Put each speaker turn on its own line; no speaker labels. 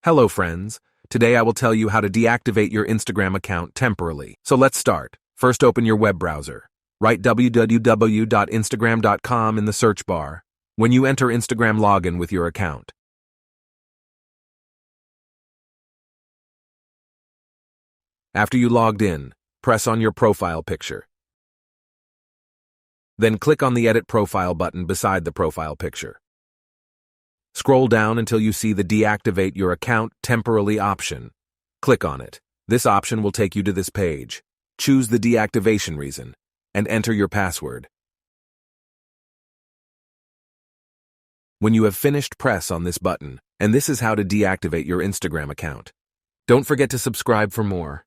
Hello friends, today I will tell you how to deactivate your Instagram account temporarily. So let's start. First open your web browser. Write www.instagram.com in the search bar when you enter Instagram login with your account. After you logged in, press on your profile picture. Then click on the Edit Profile button beside the profile picture. Scroll down until you see the Deactivate Your Account Temporarily option. Click on it. This option will take you to this page. Choose the deactivation reason and enter your password. When you have finished, press on this button, and this is how to deactivate your Instagram account. Don't forget to subscribe for more.